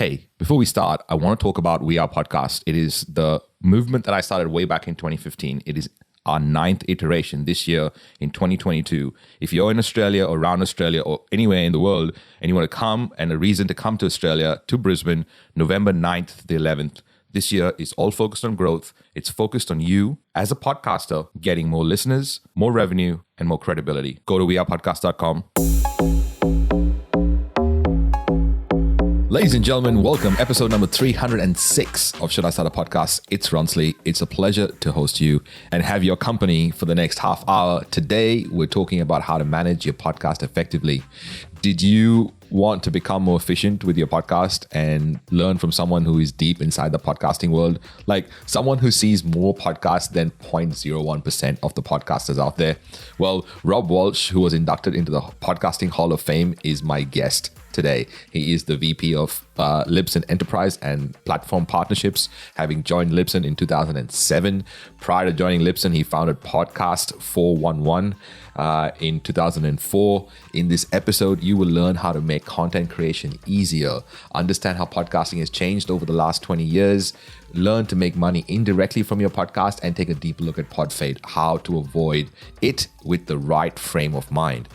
Hey, before we start, I want to talk about We Are Podcast. It is the movement that I started way back in 2015. It is our 9th iteration this year in 2022. If you're in Australia or around Australia or anywhere in the world and you want to come and a reason to come to Australia, to Brisbane, November 9th to the 11th, this year is all focused on growth. It's focused on you as a podcaster getting more listeners, more revenue, and more credibility. Go to wearepodcast.com. Ladies and gentlemen, welcome. Episode number 306 of Should I Start a Podcast? It's Ronsley. It's a pleasure to host you and have your company for the next half hour. Today, we're talking about how to manage your podcast effectively. Did you want to become more efficient with your podcast and learn from someone who is deep inside the podcasting world? Like someone who sees more podcasts than 0.01% of the podcasters out there? Well, Rob Walch, who was inducted into the Podcasting Hall of Fame, is my guest today. He is the VP of Libsyn Enterprise and Platform Partnerships, having joined Libsyn in 2007. Prior to joining Libsyn, he founded Podcast 411 in 2004. In this episode, you will learn how to make content creation easier, understand how podcasting has changed over the last 20 years, learn to make money indirectly from your podcast, and take a deep look at PodFade, how to avoid it with the right frame of mind.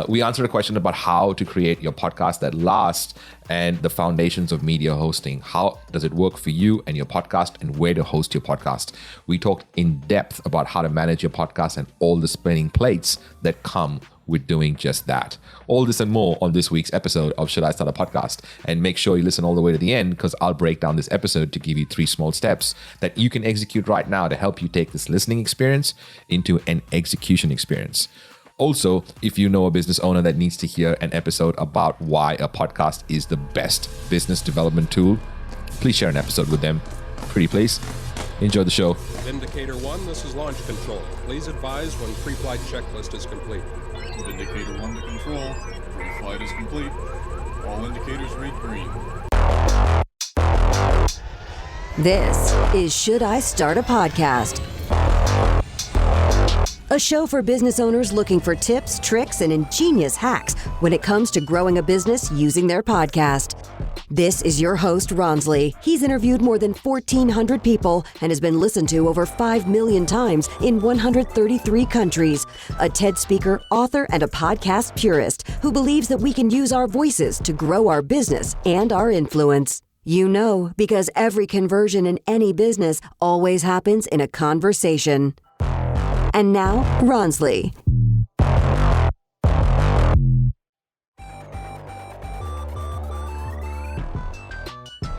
We answered a question about how to create your podcast that lasts and the foundations of media hosting. How does it work for you and your podcast, and where to host your podcast? We talked in depth about how to manage your podcast and all the spinning plates that come with doing just that. All this and more on this week's episode of Should I Start a Podcast? And make sure you listen all the way to the end, because I'll break down this episode to give you 3 small steps that you can execute right now to help you take this listening experience into an execution experience. Also, if you know a business owner that needs to hear an episode about why a podcast is the best business development tool, please share an episode with them. Pretty please. Enjoy the show. Indicator 1, this is launch control. Please advise when pre-flight checklist is complete. Indicator 1 to control. Pre-flight is complete. All indicators read green. This is Should I Start a Podcast? A show for business owners looking for tips, tricks, and ingenious hacks when it comes to growing a business using their podcast. This is your host, Ronsley. He's interviewed more than 1,400 people and has been listened to over 5 million times in 133 countries. A TED speaker, author, and a podcast purist who believes that we can use our voices to grow our business and our influence. You know, because every conversion in any business always happens in a conversation. And now, Ronsley.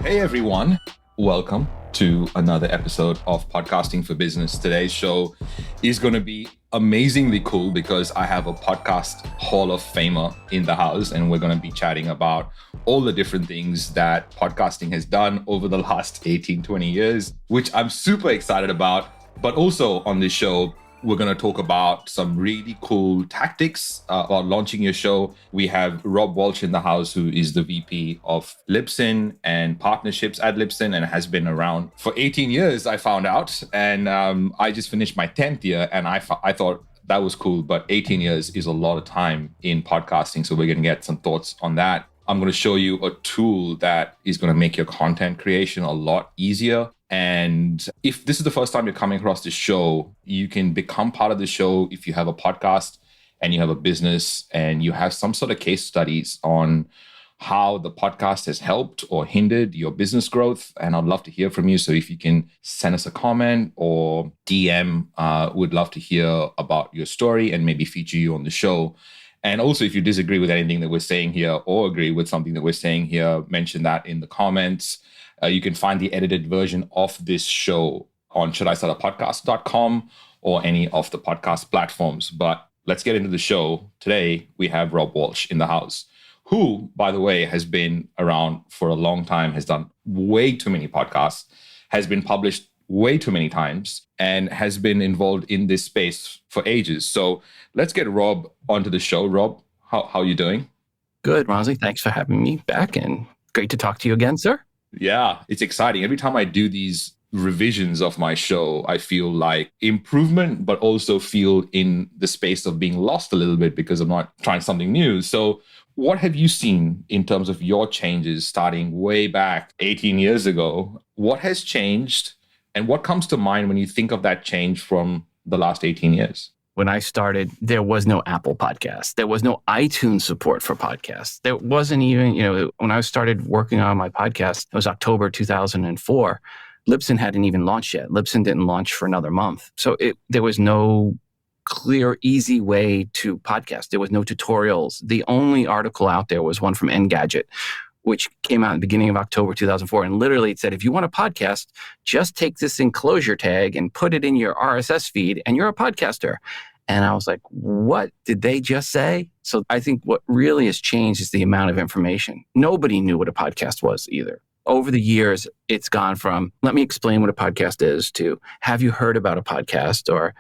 Hey everyone, welcome to another episode of Podcasting for Business. Today's show is going to be amazingly cool because I have a podcast Hall of Famer in the house, and we're going to be chatting about all the different things that podcasting has done over the last 18, 20 years, which I'm super excited about. But also on this show, we're going to talk about some really cool tactics about launching your show. We have Rob Walch in the house, who is the VP of Libsyn and partnerships at Libsyn and has been around for 18 years, I found out. And I just finished my 10th year, and I thought that was cool. But 18 years is a lot of time in podcasting. So we're going to get some thoughts on that. I'm going to show you a tool that is going to make your content creation a lot easier. And if this is the first time you're coming across this show, you can become part of the show if you have a podcast and you have a business and you have some sort of case studies on how the podcast has helped or hindered your business growth. And I'd love to hear from you. So if you can send us a comment or DM, we'd love to hear about your story and maybe feature you on the show. And also, if you disagree with anything that we're saying here or agree with something that we're saying here, mention that in the comments. You can find the edited version of this show on shouldiStartAPodcast.com or any of the podcast platforms. But let's get into the show. Today, we have Rob Walch in the house, who, by the way, has been around for a long time, has done way too many podcasts, has been published way too many times, and has been involved in this space for ages. So let's get Rob onto the show. Rob, how are you doing? Good, Ronsley. Thanks for having me back, and great to talk to you again, sir. Yeah, it's exciting. Every time I do these revisions of my show, I feel like improvement, but also feel in the space of being lost a little bit because I'm not trying something new. So what have you seen in terms of your changes starting way back 18 years ago? What has changed and what comes to mind when you think of that change from the last 18 years? When I started, there was no Apple Podcast. There was no iTunes support for podcasts. There wasn't even, when I started working on my podcast, it was October 2004. Libsyn hadn't even launched yet. Libsyn didn't launch for another month. So there was no clear, easy way to podcast. There was no tutorials. The only article out there was one from Engadget, which came out in the beginning of October 2004. And literally it said, if you want a podcast, just take this enclosure tag and put it in your RSS feed and you're a podcaster. And I was like, what did they just say? So I think what really has changed is the amount of information. Nobody knew what a podcast was either. Over the years, it's gone from, let me explain what a podcast is, to, have you heard about a podcast? Or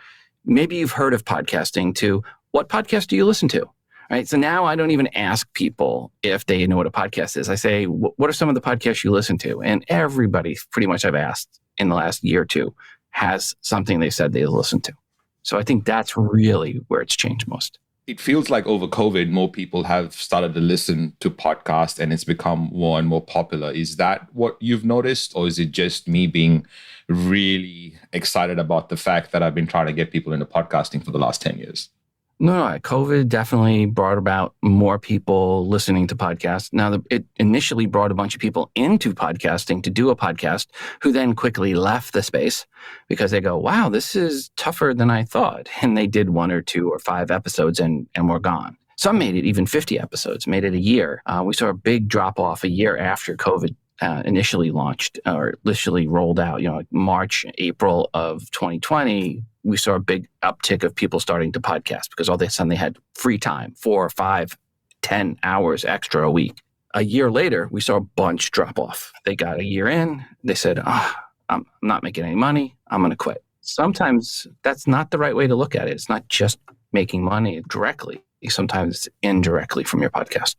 maybe you've heard of podcasting, to, what podcast do you listen to? Right. So now I don't even ask people if they know what a podcast is. I say, what are some of the podcasts you listen to? And everybody pretty much I've asked in the last year or two has something they said they listen to. So I think that's really where it's changed most. It feels like over COVID, more people have started to listen to podcasts and it's become more and more popular. Is that what you've noticed? Or is it just me being really excited about the fact that I've been trying to get people into podcasting for the last 10 years? No, COVID definitely brought about more people listening to podcasts. Now, it initially brought a bunch of people into podcasting to do a podcast who then quickly left the space because they go, wow, this is tougher than I thought. And they did 1 or 2 or 5 episodes and were gone. Some made it even 50 episodes, made it a year. We saw a big drop off a year after COVID initially launched or initially rolled out, like March, April of 2020. We saw a big uptick of people starting to podcast because all of a sudden they had free time, 4, 5, 10 hours extra a week. A year later, we saw a bunch drop off. They got a year in. They said, I'm not making any money. I'm going to quit. Sometimes that's not the right way to look at it. It's not just making money directly. Sometimes it's indirectly from your podcast.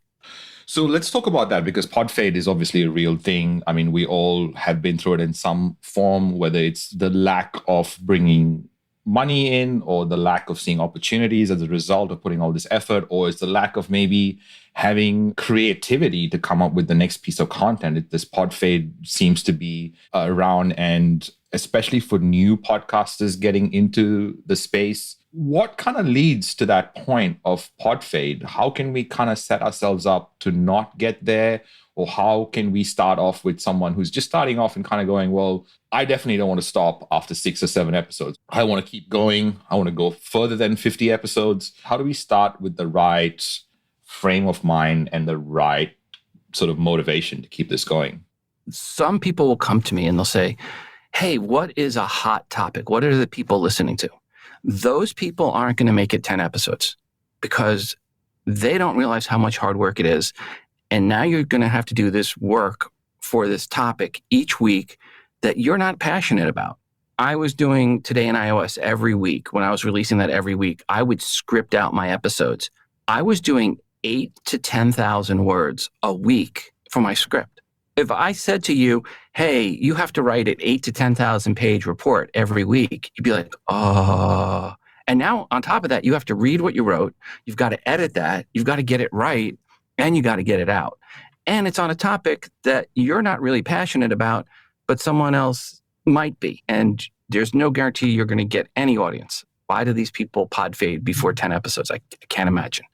So let's talk about that because PodFade is obviously a real thing. I mean, we all have been through it in some form, whether it's the lack of bringing money in or the lack of seeing opportunities as a result of putting all this effort, or it's the lack of maybe having creativity to come up with the next piece of content. This PodFade seems to be around, and especially for new podcasters getting into the space. What kind of leads to that point of PodFade? How can we kind of set ourselves up to not get there? Or how can we start off with someone who's just starting off and kind of going, well, I definitely don't want to stop after 6 or 7 episodes. I want to keep going. I want to go further than 50 episodes. How do we start with the right frame of mind and the right sort of motivation to keep this going? Some people will come to me and they'll say, hey, what is a hot topic? What are the people listening to? Those people aren't going to make it 10 episodes because they don't realize how much hard work it is. And now you're going to have to do this work for this topic each week that you're not passionate about. I was doing Today in iOS every week. When I was releasing that every week, I would script out my episodes. I was doing 8,000 to 10,000 words a week for my script. If I said to you, hey, you have to write an 8,000 to 10,000 page report every week, you'd be like, oh. And now on top of that, you have to read what you wrote. You've got to edit that. You've got to get it right. And you got to get it out. And it's on a topic that you're not really passionate about, but someone else might be. And there's no guarantee you're going to get any audience. Why do these people PodFade before 10 episodes? I can't imagine.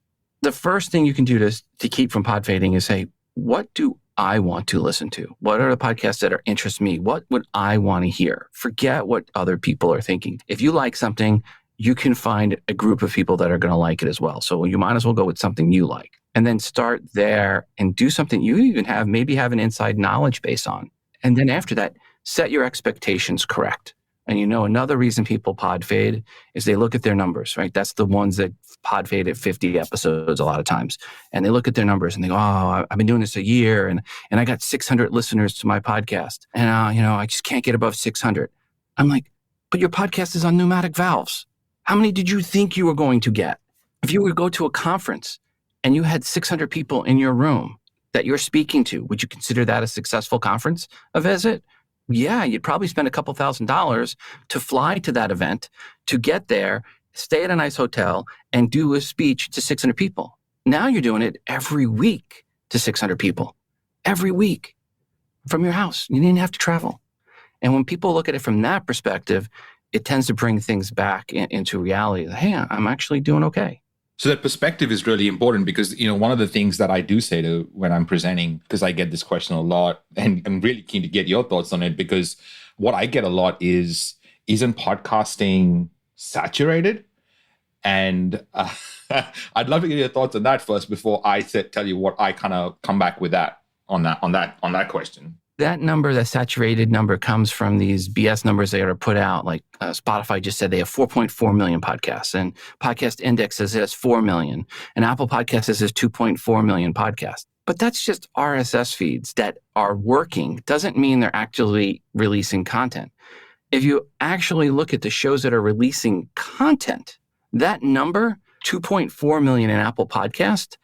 The first thing you can do to keep from PodFading is say, what do I want to listen to? What are the podcasts that interest me? What would I want to hear? Forget what other people are thinking. If you like something, you can find a group of people that are going to like it as well. So you might as well go with something you like. And then start there and do something you even maybe have an inside knowledge base on. And then after that, set your expectations correct. And another reason people PodFade is they look at their numbers, right? That's the ones that PodFade at 50 episodes a lot of times. And they look at their numbers and they go, oh, I've been doing this a year and I got 600 listeners to my podcast. And, I just can't get above 600. I'm like, but your podcast is on pneumatic valves. How many did you think you were going to get? If you were to go to a conference and you had 600 people in your room that you're speaking to, would you consider that a successful conference, a visit? Yeah, you'd probably spend a couple $1,000s to fly to that event, to get there, stay at a nice hotel, and do a speech to 600 people. Now you're doing it every week to 600 people, every week from your house. You didn't have to travel. And when people look at it from that perspective, it tends to bring things back into reality. Hey, I'm actually doing okay. So that perspective is really important because, one of the things that I do say to when I'm presenting, because I get this question a lot and I'm really keen to get your thoughts on it, because what I get a lot is, isn't podcasting saturated? And I'd love to get your thoughts on that first before I tell you what I kind of come back with on that question. That number, that saturated number, comes from these BS numbers they are put out. Like Spotify just said they have 4.4 million podcasts, and Podcast Index says it has 4 million, and Apple Podcasts says it has 2.4 million podcasts. But that's just RSS feeds that are working. Doesn't mean they're actually releasing content. If you actually look at the shows that are releasing content, that number, 2.4 million in Apple Podcast,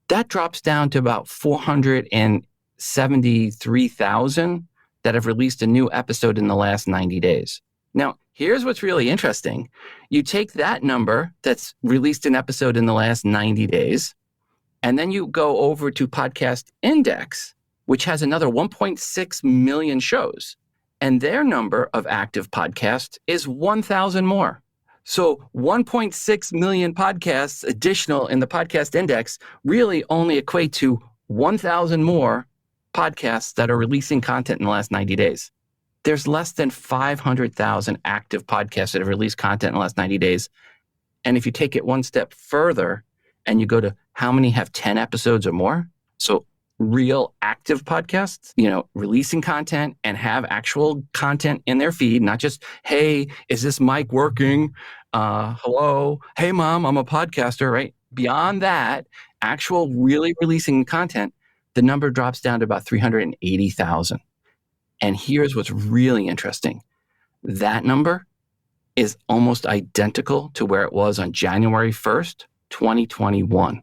that drops down to about 473,000 that have released a new episode in the last 90 days. Now, here's what's really interesting. You take that number that's released an episode in the last 90 days, and then you go over to Podcast Index, which has another 1.6 million shows, and their number of active podcasts is 1,000 more. So 1.6 million podcasts additional in the Podcast Index really only equate to 1,000 more podcasts that are releasing content in the last 90 days. There's less than 500,000 active podcasts that have released content in the last 90 days. And if you take it one step further and you go to how many have 10 episodes or more, so real active podcasts, releasing content and have actual content in their feed, not just, hey, is this mic working? Hello, hey, mom, I'm a podcaster, right? Beyond that, actual really releasing content, the number drops down to about 380,000. And here's what's really interesting. That number is almost identical to where it was on January 1st, 2021.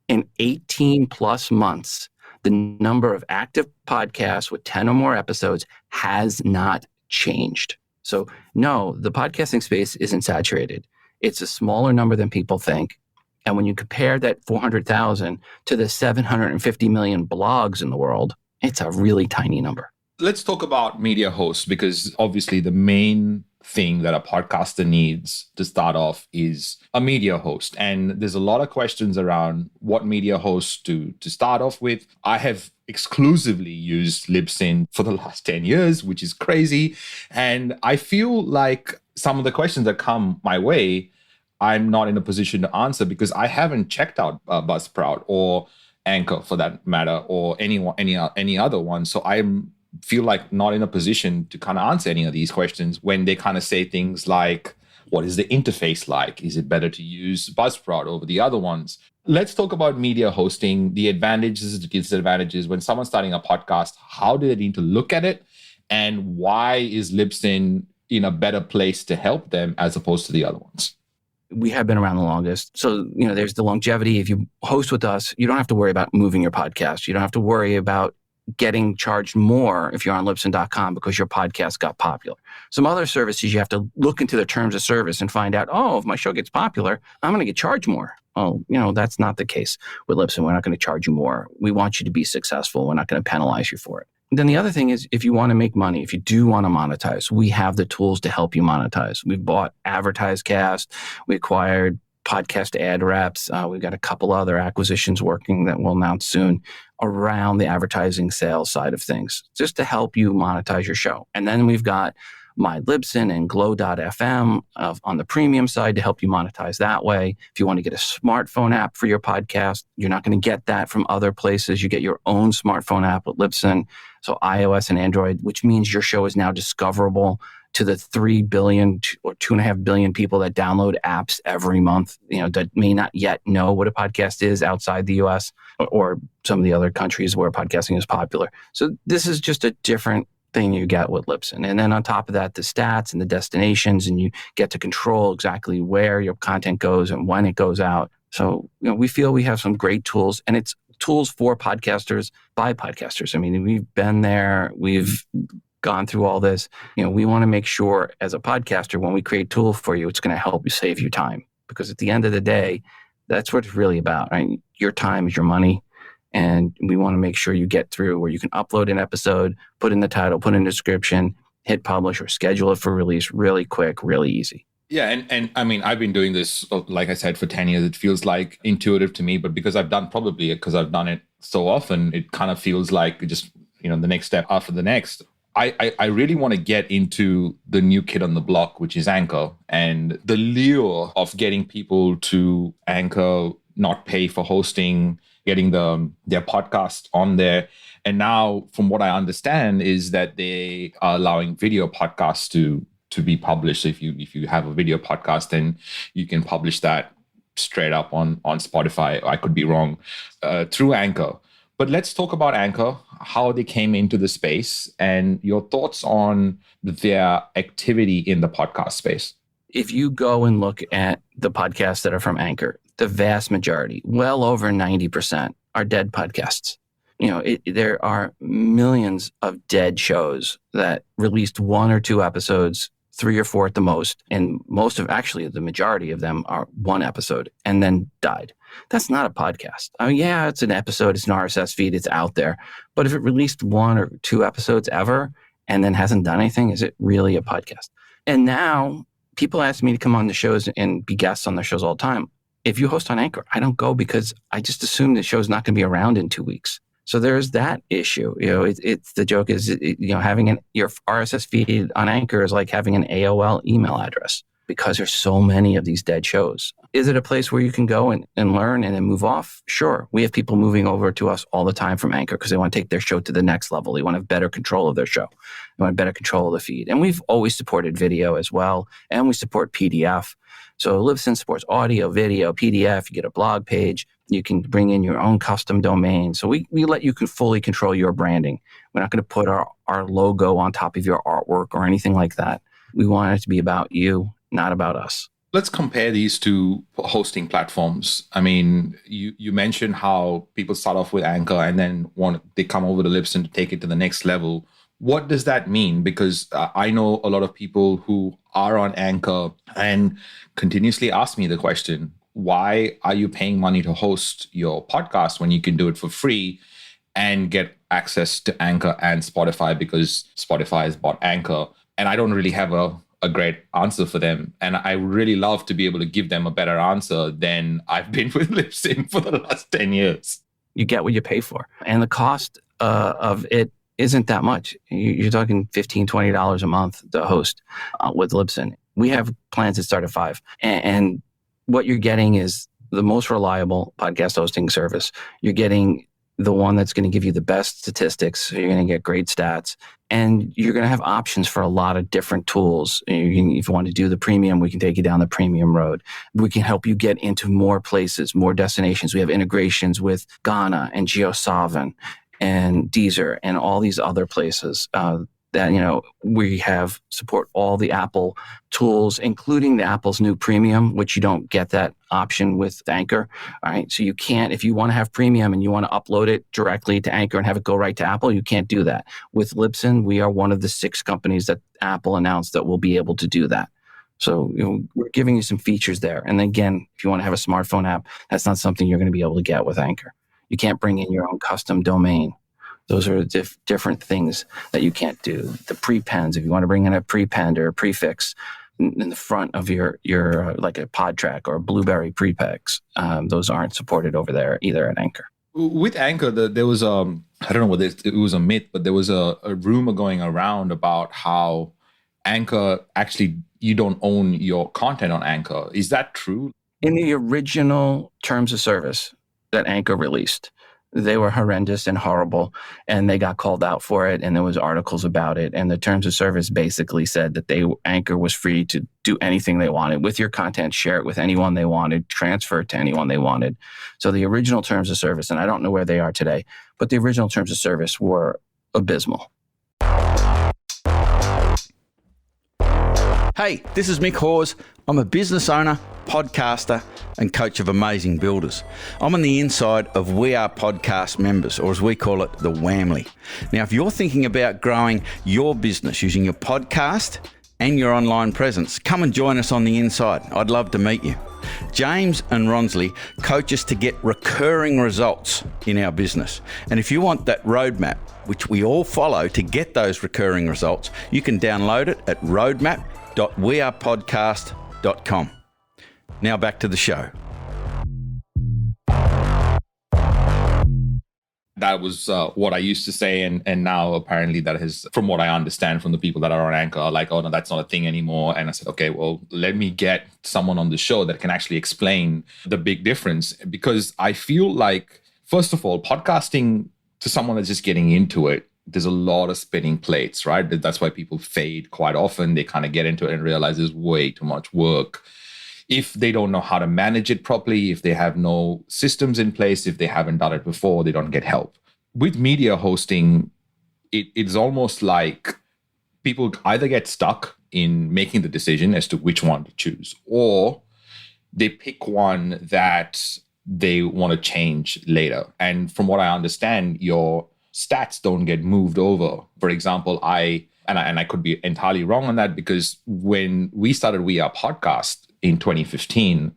In 18 plus months, the number of active podcasts with 10 or more episodes has not changed. So no, the podcasting space isn't saturated. It's a smaller number than people think. And when you compare that 400,000 to the 750 million blogs in the world, it's a really tiny number. Let's talk about media hosts, because obviously the main thing that a podcaster needs to start off is a media host. And there's a lot of questions around what media hosts to start off with. I have exclusively used Libsyn for the last 10 years, which is crazy. And I feel like some of the questions that come my way, I'm not in a position to answer because I haven't checked out Buzzsprout or Anchor for that matter, or any other one. So I'm feel like not in a position to kind of answer any of these questions when they kind of say things like, what is the interface like? Is it better to use Buzzsprout over the other ones? Let's talk about media hosting, the advantages, the disadvantages. When someone's starting a podcast, how do they need to look at it? And why is Libsyn in a better place to help them as opposed to the other ones? We have been around the longest. So, there's the longevity. If you host with us, you don't have to worry about moving your podcast. You don't have to worry about getting charged more if you're on Libsyn.com because your podcast got popular. Some other services, you have to look into the terms of service and find out, if my show gets popular, I'm going to get charged more. Oh, that's not the case with Libsyn. We're not going to charge you more. We want you to be successful. We're not going to penalize you for it. Then the other thing is, if you want to make money, if you do want to monetize, we have the tools to help you monetize. We've bought AdvertiseCast. We acquired Podcast Ad Reps. We've got a couple other acquisitions working that we'll announce soon around the advertising sales side of things, just to help you monetize your show. And then we've got My Libsyn and Glow.fm on the premium side to help you monetize that way. If you want to get a smartphone app for your podcast, you're not going to get that from other places. You get your own smartphone app with Libsyn. So iOS and Android, which means your show is now discoverable to the 3 billion or 2.5 billion people that download apps every month, that may not yet know what a podcast is outside the US or some of the other countries where podcasting is popular. So this is just a different thing you get with Libsyn. And then on top of that, the stats and the destinations, and you get to control exactly where your content goes and when it goes out. So, we feel we have some great tools, and it's tools for podcasters by podcasters. I mean, we've been there. We've gone through all this. We want to make sure as a podcaster, when we create tools for you, it's going to help you save you time. Because at the end of the day, that's what it's really about. Right? Your time is your money. And we want to make sure you get through where you can upload an episode, put in the title, put in the description, hit publish or schedule it for release really quick, really easy. Yeah. And I mean, I've been doing this, like I said, for 10 years. It feels like intuitive to me, but because I've done it so often, it kind of feels like just, the next step after the next. I really want to get into the new kid on the block, which is Anchor, and the lure of getting people to Anchor, not pay for hosting, getting their podcast on there. And now, from what I understand, is that they are allowing video podcasts to be published. So if you have a video podcast, then you can publish that straight up on Spotify. I could be wrong, through Anchor. But let's talk about Anchor, how they came into the space, and your thoughts on their activity in the podcast space. If you go and look at the podcasts that are from Anchor, the vast majority, well over 90%, are dead podcasts. There are millions of dead shows that released 1 or 2 episodes, 3 or 4 at the most, and the majority of them are 1 episode and then died. That's not a podcast. I mean, yeah, it's an episode, it's an RSS feed, it's out there. But if it released 1 or 2 episodes ever and then hasn't done anything, is it really a podcast? And now people ask me to come on the shows and be guests on their shows all the time. If you host on Anchor, I don't go because I just assume the show's not going to be around in 2 weeks. So there's that issue. It's the joke is, having your RSS feed on Anchor is like having an AOL email address because there's so many of these dead shows. Is it a place where you can go and learn and then move off? Sure. We have people moving over to us all the time from Anchor because they want to take their show to the next level. They want to have better control of their show. They want better control of the feed. And we've always supported video as well. And we support PDF. So Libsyn supports audio, video, PDF. You get a blog page. You can bring in your own custom domain. So we let you fully control your branding. We're not going to put our logo on top of your artwork or anything like that. We want it to be about you, not about us. Let's compare these two hosting platforms. I mean, you mentioned how people start off with Anchor and then they come over to Libsyn to take it to the next level. What does that mean? Because I know a lot of people who are on Anchor and continuously ask me the question, why are you paying money to host your podcast when you can do it for free and get access to Anchor and Spotify because Spotify has bought Anchor? And I don't really have a great answer for them. And I really love to be able to give them a better answer than I've been with Libsyn for the last 10 years. You get what you pay for. And the cost of it isn't that much. You're talking $15, $20 a month to host with Libsyn. We have plans that start at $5. And what you're getting is the most reliable podcast hosting service. You're getting the one that's going to give you the best statistics. So you're going to get great stats. And you're going to have options for a lot of different tools. If you want to do the premium, we can take you down the premium road. We can help you get into more places, more destinations. We have integrations with Ghana and GeoSavin and Deezer and all these other places that, we have support all the Apple tools, including the Apple's new premium, which you don't get that option with Anchor. All right. So you can't, if you want to have premium and you want to upload it directly to Anchor and have it go right to Apple, you can't do that. With Libsyn, we are one of the 6 companies that Apple announced that will be able to do that. So we're giving you some features there. And again, if you want to have a smartphone app, that's not something you're going to be able to get with Anchor. You can't bring in your own custom domain. Those are different things that you can't do. The prepends, if you want to bring in a prepend or a prefix in the front of your like a PodTrack or a Blueberry prefix, those aren't supported over there either at Anchor. With Anchor, there was I don't know whether it was a myth, but there was a rumor going around about how Anchor actually, you don't own your content on Anchor. Is that true? In the original terms of service that Anchor released, they were horrendous and horrible, and they got called out for it, and there was articles about it. And the terms of service basically said that Anchor was free to do anything they wanted with your content, share it with anyone they wanted, transfer it to anyone they wanted. So the original terms of service, and I don't know where they are today, but the original terms of service were abysmal. Hey, this is Mick Hawes. I'm a business owner, podcaster, and coach of amazing builders. I'm on the inside of We Are Podcast members, or as we call it, the Whamly. Now, if you're thinking about growing your business using your podcast and your online presence, come and join us on the inside. I'd love to meet you. James and Ronsley coach us to get recurring results in our business. And if you want that roadmap, which we all follow to get those recurring results, you can download it at roadmap.wearepodcast.com. Now back to the show. That was what I used to say, and now apparently that is, from what I understand from the people that are on Anchor, are like, oh no, that's not a thing anymore. And I said, okay, well, let me get someone on the show that can actually explain the big difference, because I feel like, first of all, podcasting, to someone that's just getting into it, there's a lot of spinning plates, right? That's why people fade quite often. They kind of get into it and realize there's way too much work. If they don't know how to manage it properly, if they have no systems in place, if they haven't done it before, they don't get help. With media hosting, it's almost like people either get stuck in making the decision as to which one to choose, or they pick one that they want to change later. And from what I understand, your stats don't get moved over. For example, I could be entirely wrong on that, because when we started We Are Podcast in 2015,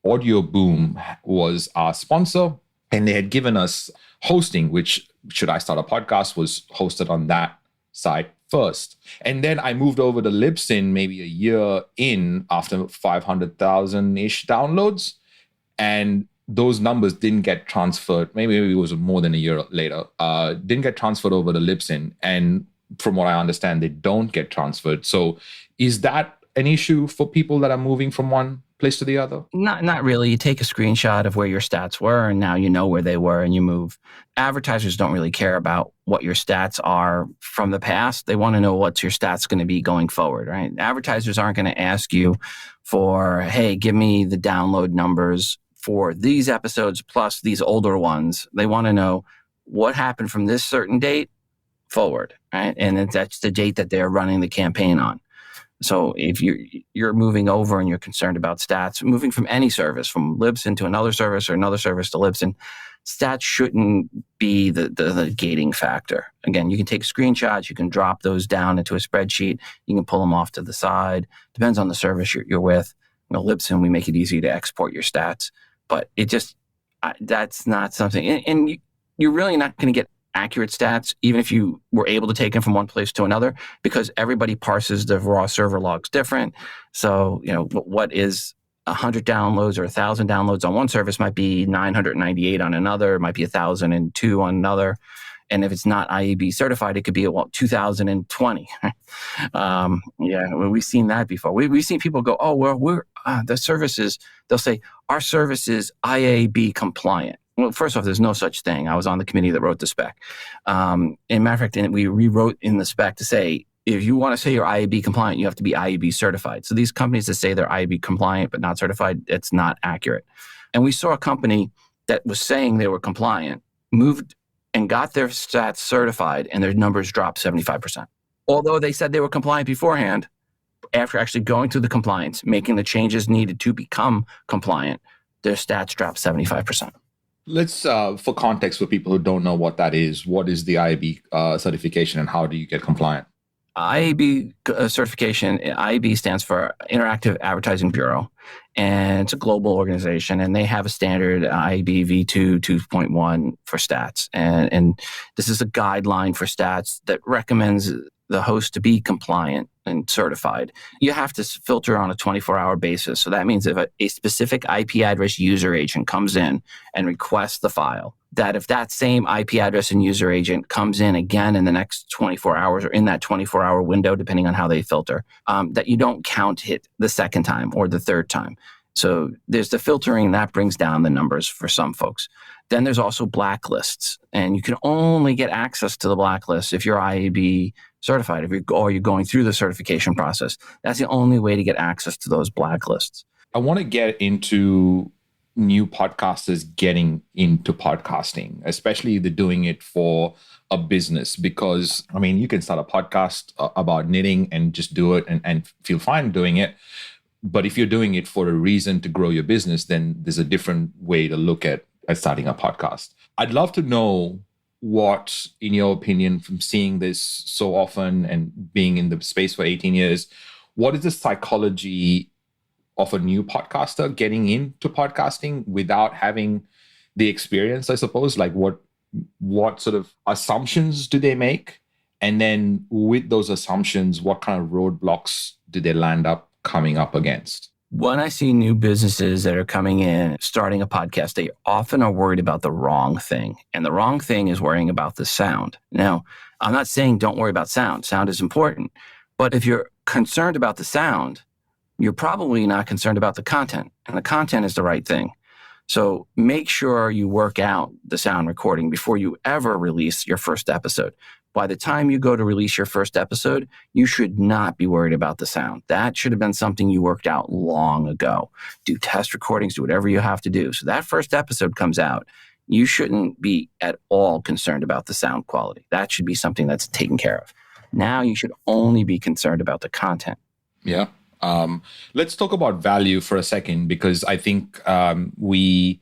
Audio Boom was our sponsor, and they had given us hosting, which, should I start a podcast, was hosted on that site first. And then I moved over to Libsyn maybe a year in, after 500,000-ish downloads. And those numbers didn't get transferred. Maybe it was more than a year later. Didn't get transferred over to Libsyn. And from what I understand, they don't get transferred. So is that an issue for people that are moving from one place to the other? Not really. You take a screenshot of where your stats were, and now you know where they were, and you move. Advertisers don't really care about what your stats are from the past. They want to know what's your stats going to be going forward, right? Advertisers aren't going to ask you for, hey, give me the download numbers for these episodes plus these older ones. They want to know what happened from this certain date forward, right? And that's the date that they're running the campaign on. So if you're moving over and you're concerned about stats, moving from any service, from Libsyn to another service or another service to Libsyn, stats shouldn't be the gating factor. Again, you can take screenshots, you can drop those down into a spreadsheet, you can pull them off to the side. Depends on the service you're with. Libsyn, we make it easy to export your stats, but that's not something, and you're really not going to get accurate stats, even if you were able to take them from one place to another, because everybody parses the raw server logs different. So, what is 100 downloads or 1,000 downloads on one service might be 998 on another, might be 1,002 on another. And if it's not IAB certified, it could be 2020. We've seen that before. We've seen people go, oh, well, the services, they'll say, our service is IAB compliant. Well, first off, there's no such thing. I was on the committee that wrote the spec. In matter of fact, we rewrote in the spec to say, if you want to say you're IAB compliant, you have to be IAB certified. So these companies that say they're IAB compliant but not certified, it's not accurate. And we saw a company that was saying they were compliant, moved and got their stats certified, and their numbers dropped 75%. Although they said they were compliant beforehand, after actually going through the compliance, making the changes needed to become compliant, their stats dropped 75%. Let's, for context, for people who don't know what that is, what is the IAB certification and how do you get compliant? IAB certification, IAB stands for Interactive Advertising Bureau, and it's a global organization, and they have a standard IAB V2 2.1 for stats. And this is a guideline for stats that recommends the host to be compliant and certified. You have to filter on a 24-hour basis. So that means if a specific IP address user agent comes in and requests the file, that if that same IP address and user agent comes in again in the next 24 hours or in that 24-hour window, depending on how they filter, that you don't count it the second time or the third time. So there's the filtering that brings down the numbers for some folks. Then there's also blacklists, and you can only get access to the blacklist if you're IAB certified, if you're going through the certification process. That's the only way to get access to those blacklists. I want to get into new podcasters getting into podcasting, especially if they're doing it for a business? Because, I mean, you can start a podcast about knitting and just do it and feel fine doing it. But if you're doing it for a reason to grow your business, then there's a different way to look at starting a podcast. I'd love to know what, in your opinion, from seeing this so often and being in the space for 18 years, what is the psychology of a new podcaster getting into podcasting without having the experience, I suppose? Like what sort of assumptions do they make? And then with those assumptions, what kind of roadblocks do they land up coming up against? When I see new businesses that are coming in, starting a podcast, they often are worried about the wrong thing. And the wrong thing is worrying about the sound. Now, I'm not saying don't worry about sound. Sound is important. But if you're concerned about the sound, you're probably not concerned about the content. And the content is the right thing. So make sure you work out the sound recording before you ever release your first episode. By the time you go to release your first episode, you should not be worried about the sound. That should have been something you worked out long ago. Do test recordings, do whatever you have to do. So that first episode comes out, you shouldn't be at all concerned about the sound quality. That should be something that's taken care of. Now you should only be concerned about the content. Yeah. Let's talk about value for a second, because I think we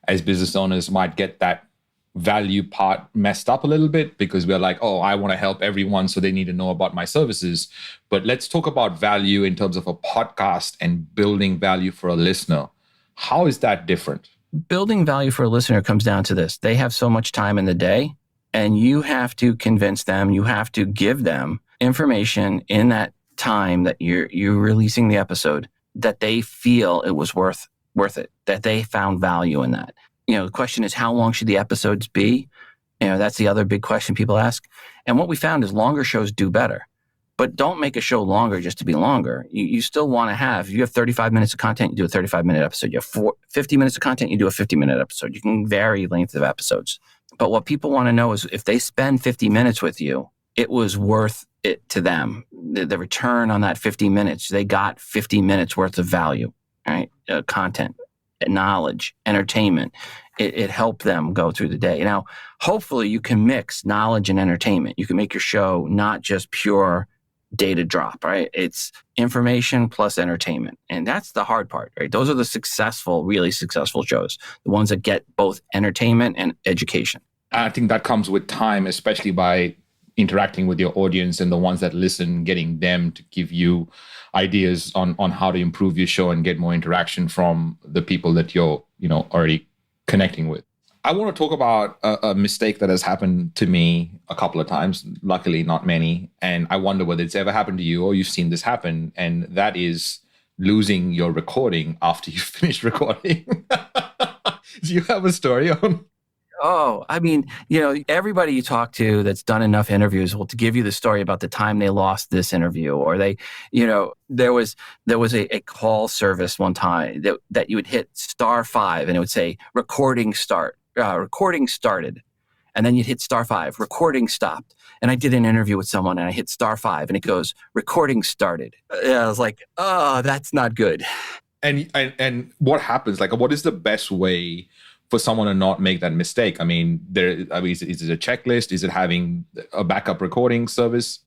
as business owners might get that value part messed up a little bit, because we're like, oh, I want to help everyone, so they need to know about my services. But let's talk about value in terms of a podcast and building value for a listener. How is that different? Building value for a listener comes down to this. They have so much time in the day, and you have to convince them, you have to give them information in that time that you're releasing the episode that they feel it was worth it, that they found value in that. The question is, how long should the episodes be? That's the other big question people ask. And what we found is longer shows do better. But don't make a show longer just to be longer. You still want to have, if you have 35 minutes of content, you do a 35-minute episode. You have 50 minutes of content, you do a 50-minute episode. You can vary length of episodes. But what people want to know is if they spend 50 minutes with you, it was worth it to them. The return on that 50 minutes, they got 50 minutes worth of value, right? Content, knowledge, entertainment. It helped them go through the day. Now, hopefully you can mix knowledge and entertainment. You can make your show not just pure data drop, right? It's information plus entertainment. And that's the hard part, right? Those are the successful, really successful shows, the ones that get both entertainment and education. I think that comes with time, especially by interacting with your audience and the ones that listen, getting them to give you ideas on how to improve your show and get more interaction from the people that you're, already connecting with. I want to talk about a mistake that has happened to me a couple of times, luckily not many. And I wonder whether it's ever happened to you or you've seen this happen. And that is losing your recording after you finish recording. Do you have a story on? Oh, I mean, everybody you talk to that's done enough interviews will give you the story about the time they lost this interview, or they, there was a call service one time that you would hit *5 and it would say recording started, and then you'd hit *5, recording stopped. And I did an interview with someone and I hit *5 and it goes recording started. I was like, oh, that's not good. And what happens? Like, what is the best way for someone to not make that mistake? I mean, is it a checklist? Is it having a backup recording service?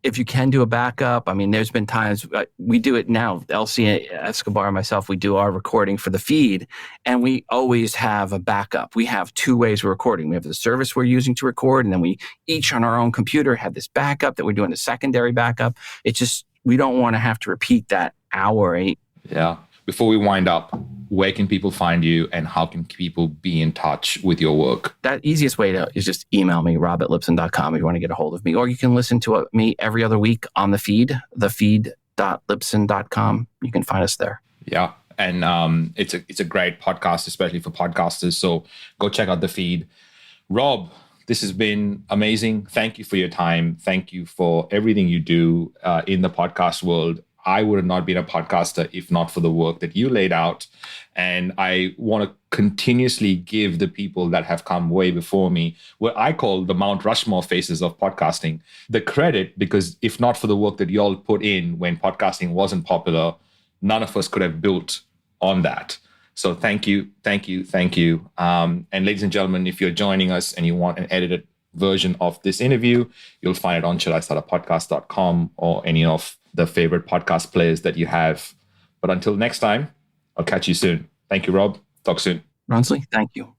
If you can do a backup, I mean, there's been times we do it now. LC Escobar and myself, we do our recording for the feed, and we always have a backup. We have two ways of recording. We have the service we're using to record, and then we each on our own computer have this backup that we're doing a secondary backup. It's just, we don't want to have to repeat that hour. Yeah. Before we wind up, where can people find you and how can people be in touch with your work? That easiest way is just email me, rob@libsyn.com if you want to get a hold of me. Or you can listen to me every other week on the feed.libsyn.com. You can find us there. Yeah. And it's a great podcast, especially for podcasters. So go check out the feed. Rob, this has been amazing. Thank you for your time. Thank you for everything you do in the podcast world. I would have not been a podcaster if not for the work that you laid out. And I want to continuously give the people that have come way before me, what I call the Mount Rushmore faces of podcasting, the credit, because if not for the work that y'all put in when podcasting wasn't popular, none of us could have built on that. So thank you. And ladies and gentlemen, if you're joining us and you want an edited version of this interview, you'll find it on shouldistartapodcast.com or any of the favorite podcast players that you have. But until next time, I'll catch you soon. Thank you, Rob. Talk soon. Ronsley, thank you.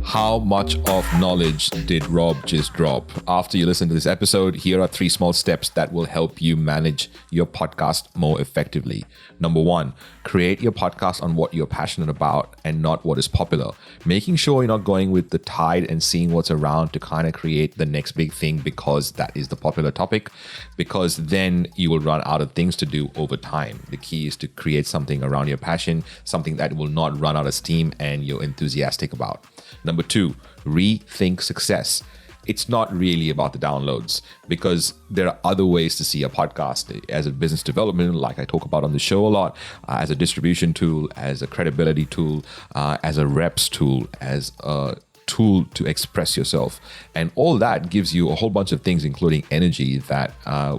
How much of knowledge did Rob just drop? After you listen to this episode, here are 3 small steps that will help you manage your podcast more effectively. Number 1, create your podcast on what you're passionate about and not what is popular. Making sure you're not going with the tide and seeing what's around to kind of create the next big thing because that is the popular topic, because then you will run out of things to do over time. The key is to create something around your passion, something that will not run out of steam and you're enthusiastic about. Number 2, rethink success. It's not really about the downloads because there are other ways to see a podcast as a business development, like I talk about on the show a lot, as a distribution tool, as a credibility tool, as a reps tool, as a tool to express yourself. And all that gives you a whole bunch of things, including energy that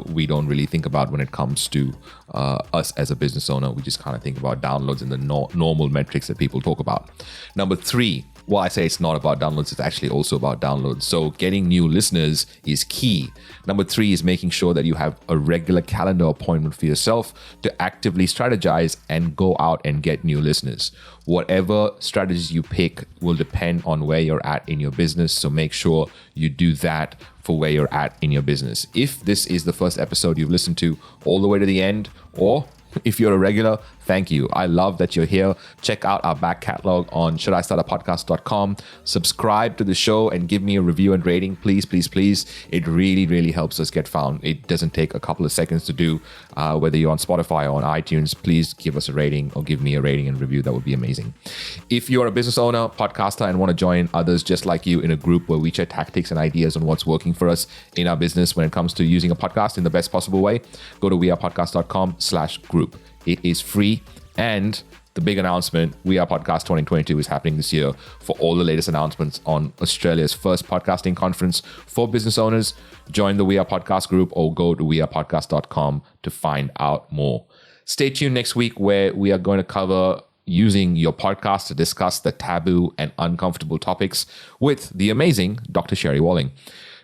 we don't really think about when it comes to us as a business owner. We just kind of think about downloads and the normal metrics that people talk about. Number 3, well, I say it's not about downloads, it's actually also about downloads. So getting new listeners is key. Number 3 is making sure that you have a regular calendar appointment for yourself to actively strategize and go out and get new listeners. Whatever strategies you pick will depend on where you're at in your business. So make sure you do that for where you're at in your business. If this is the first episode you've listened to all the way to the end, or if you're a regular, thank you. I love that you're here. Check out our back catalog on shouldistartapodcast.com. Subscribe to the show and give me a review and rating. Please, please, please. It really, really helps us get found. It doesn't take a couple of seconds to do. Whether you're on Spotify or on iTunes, please give us a rating or give me a rating and review. That would be amazing. If you're a business owner, podcaster, and want to join others just like you in a group where we share tactics and ideas on what's working for us in our business when it comes to using a podcast in the best possible way, go to wearepodcast.com/group. It is free. And the big announcement, We Are Podcast 2022 is happening this year for all the latest announcements on Australia's first podcasting conference for business owners. Join the We Are Podcast group or go to wearepodcast.com to find out more. Stay tuned next week where we are going to cover using your podcast to discuss the taboo and uncomfortable topics with the amazing Dr. Sherry Walling.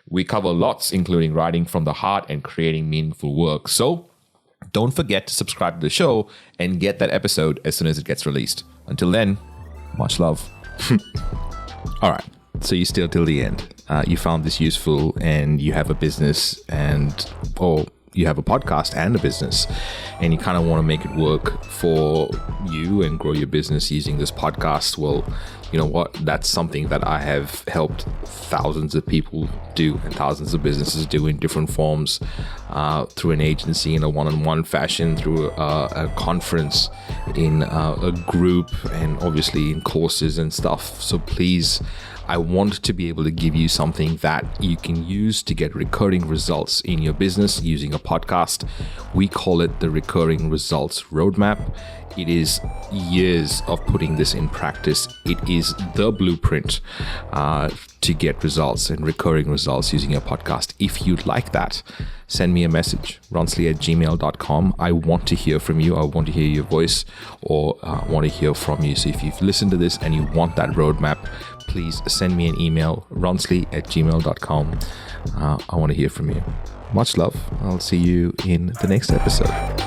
We cover lots, including writing from the heart and creating meaningful work. So don't forget to subscribe to the show and get that episode as soon as it gets released. Until then, much love. All right. So you still till the end. You found this useful and you have a business or you have a podcast and a business and you kind of want to make it work for you and grow your business using this podcast. Well, you know what? That's something that I have helped thousands of people do and thousands of businesses do in different forms, through an agency in a one-on-one fashion, through a conference, in a group, and obviously in courses and stuff. So please, I want to be able to give you something that you can use to get recurring results in your business using a podcast. We call it the Recurring Results Roadmap. It is years of putting this in practice. It is the blueprint to get results and recurring results using a podcast. If you'd like that, send me a message, ronsley@gmail.com. I want to hear from you. I want to hear your voice or want to hear from you. So if you've listened to this and you want that roadmap, please send me an email, ronsley@gmail.com. I want to hear from you. Much love. I'll see you in the next episode.